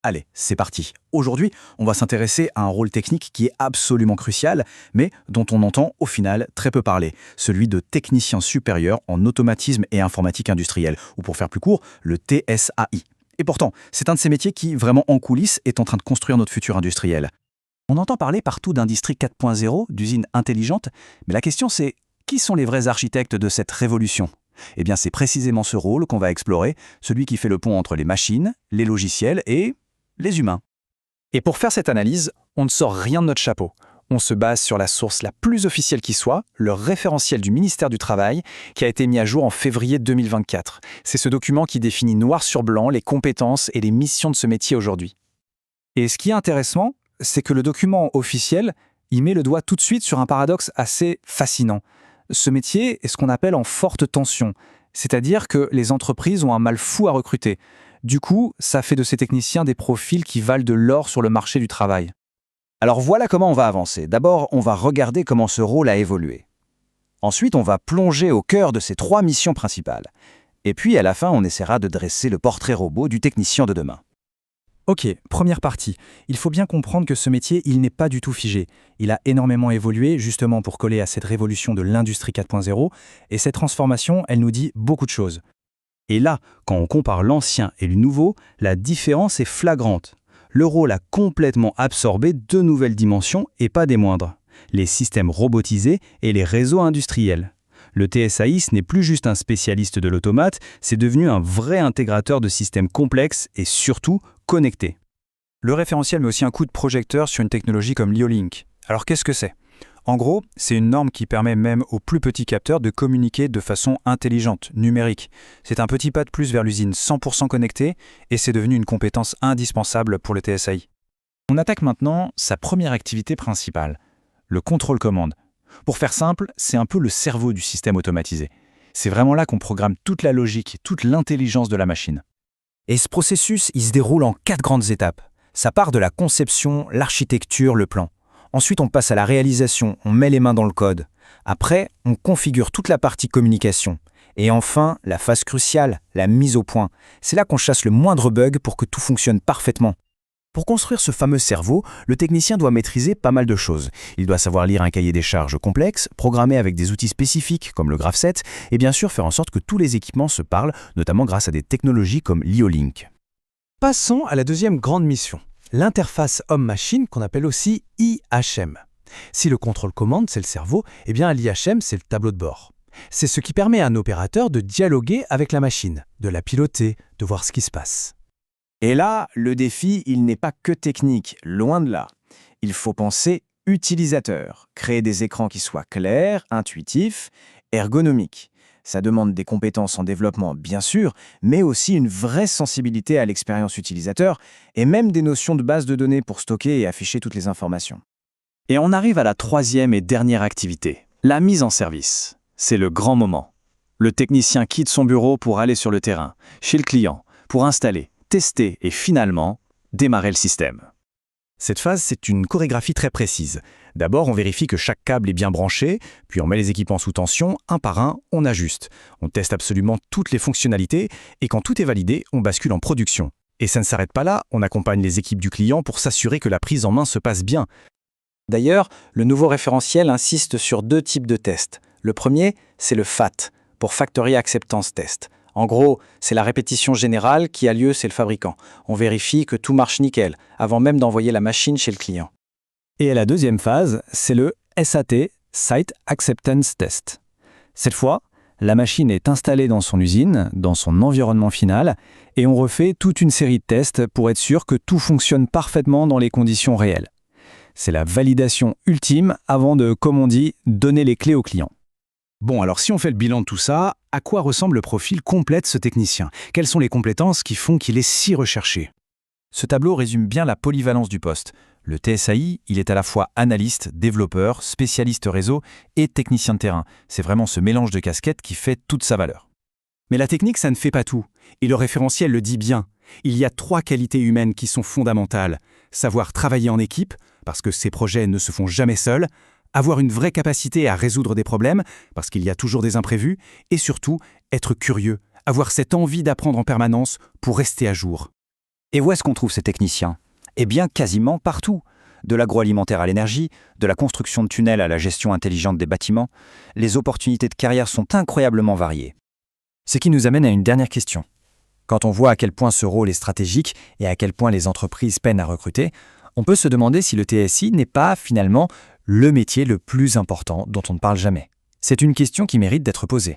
Allez, c'est parti. Aujourd'hui, on va s'intéresser à un rôle technique qui est absolument crucial, mais dont on entend au final très peu parler, celui de technicien supérieur en automatisme et informatique industrielle, ou pour faire plus court, le TSAI. Et pourtant, c'est un de ces métiers qui, vraiment en coulisses, est en train de construire notre futur industriel. On entend parler partout d'industrie 4.0, d'usines intelligentes, mais la question c'est, qui sont les vrais architectes de cette révolution? Eh bien, c'est précisément ce rôle qu'on va explorer, celui qui fait le pont entre les machines, les logiciels et les humains. Et pour faire cette analyse, on ne sort rien de notre chapeau. On se base sur la source la plus officielle qui soit, le référentiel du ministère du Travail, qui a été mis à jour en février 2024. C'est ce document qui définit noir sur blanc les compétences et les missions de ce métier aujourd'hui. Et ce qui est intéressant, c'est que le document officiel, il met le doigt tout de suite sur un paradoxe assez fascinant. Ce métier est ce qu'on appelle en forte tension, c'est-à-dire que les entreprises ont un mal fou à recruter. Du coup, ça fait de ces techniciens des profils qui valent de l'or sur le marché du travail. Alors voilà comment on va avancer. D'abord, on va regarder comment ce rôle a évolué. Ensuite, on va plonger au cœur de ces 3 missions principales. Et puis, à la fin, on essaiera de dresser le portrait robot du technicien de demain. Ok, première partie. Il faut bien comprendre que ce métier, il n'est pas du tout figé. Il a énormément évolué justement pour coller à cette révolution de l'industrie 4.0 et cette transformation, elle nous dit beaucoup de choses. Et là, quand on compare l'ancien et le nouveau, la différence est flagrante. Le rôle a complètement absorbé 2 nouvelles dimensions et pas des moindres. Les systèmes robotisés et les réseaux industriels. Le TSAI, ce n'est plus juste un spécialiste de l'automate, c'est devenu un vrai intégrateur de systèmes complexes et surtout connectés. Le référentiel met aussi un coup de projecteur sur une technologie comme l'IO-Link. Alors qu'est-ce que c'est ? En gros, c'est une norme qui permet même aux plus petits capteurs de communiquer de façon intelligente, numérique. C'est un petit pas de plus vers l'usine 100% connectée et c'est devenu une compétence indispensable pour le TSAI. On attaque maintenant sa première activité principale, le contrôle-commande. Pour faire simple, c'est un peu le cerveau du système automatisé. C'est vraiment là qu'on programme toute la logique, toute l'intelligence de la machine. Et ce processus, il se déroule en 4 grandes étapes. Ça part de la conception, l'architecture, le plan. Ensuite, on passe à la réalisation, on met les mains dans le code. Après, on configure toute la partie communication. Et enfin, la phase cruciale, la mise au point. C'est là qu'on chasse le moindre bug pour que tout fonctionne parfaitement. Pour construire ce fameux cerveau, le technicien doit maîtriser pas mal de choses. Il doit savoir lire un cahier des charges complexe, programmer avec des outils spécifiques comme le GraphSet, et bien sûr faire en sorte que tous les équipements se parlent, notamment grâce à des technologies comme l'IO-Link. Passons à la deuxième grande mission. L'interface homme-machine qu'on appelle aussi IHM. Si le contrôle-commande, c'est le cerveau, eh bien l'IHM, c'est le tableau de bord. C'est ce qui permet à un opérateur de dialoguer avec la machine, de la piloter, de voir ce qui se passe. Et là, le défi, il n'est pas que technique, loin de là. Il faut penser utilisateur, créer des écrans qui soient clairs, intuitifs, ergonomiques. Ça demande des compétences en développement, bien sûr, mais aussi une vraie sensibilité à l'expérience utilisateur et même des notions de base de données pour stocker et afficher toutes les informations. Et on arrive à la 3e et dernière activité, la mise en service. C'est le grand moment. Le technicien quitte son bureau pour aller sur le terrain, chez le client, pour installer, tester et finalement démarrer le système. Cette phase, c'est une chorégraphie très précise. D'abord, on vérifie que chaque câble est bien branché, puis on met les équipements sous tension, un par un, on ajuste. On teste absolument toutes les fonctionnalités, et quand tout est validé, on bascule en production. Et ça ne s'arrête pas là, on accompagne les équipes du client pour s'assurer que la prise en main se passe bien. D'ailleurs, le nouveau référentiel insiste sur 2 types de tests. Le premier, c'est le FAT, pour Factory Acceptance Test. En gros, c'est la répétition générale qui a lieu, c'est le fabricant. On vérifie que tout marche nickel, avant même d'envoyer la machine chez le client. Et la deuxième phase, c'est le SAT, Site Acceptance Test. Cette fois, la machine est installée dans son usine, dans son environnement final, et on refait toute une série de tests pour être sûr que tout fonctionne parfaitement dans les conditions réelles. C'est la validation ultime avant de, comme on dit, donner les clés au client. Bon, alors si on fait le bilan de tout ça, à quoi ressemble le profil complet de ce technicien? Quelles sont les compétences qui font qu'il est si recherché? Ce tableau résume bien la polyvalence du poste. Le TSAI, il est à la fois analyste, développeur, spécialiste réseau et technicien de terrain. C'est vraiment ce mélange de casquettes qui fait toute sa valeur. Mais la technique, ça ne fait pas tout. Et le référentiel le dit bien. Il y a 3 qualités humaines qui sont fondamentales. Savoir travailler en équipe, parce que ces projets ne se font jamais seuls. Avoir une vraie capacité à résoudre des problèmes, parce qu'il y a toujours des imprévus. Et surtout, être curieux. Avoir cette envie d'apprendre en permanence pour rester à jour. Et où est-ce qu'on trouve ces techniciens? Eh bien, quasiment partout. De l'agroalimentaire à l'énergie, de la construction de tunnels à la gestion intelligente des bâtiments, les opportunités de carrière sont incroyablement variées. Ce qui nous amène à une dernière question. Quand on voit à quel point ce rôle est stratégique et à quel point les entreprises peinent à recruter, on peut se demander si le TSI n'est pas finalement le métier le plus important dont on ne parle jamais. C'est une question qui mérite d'être posée.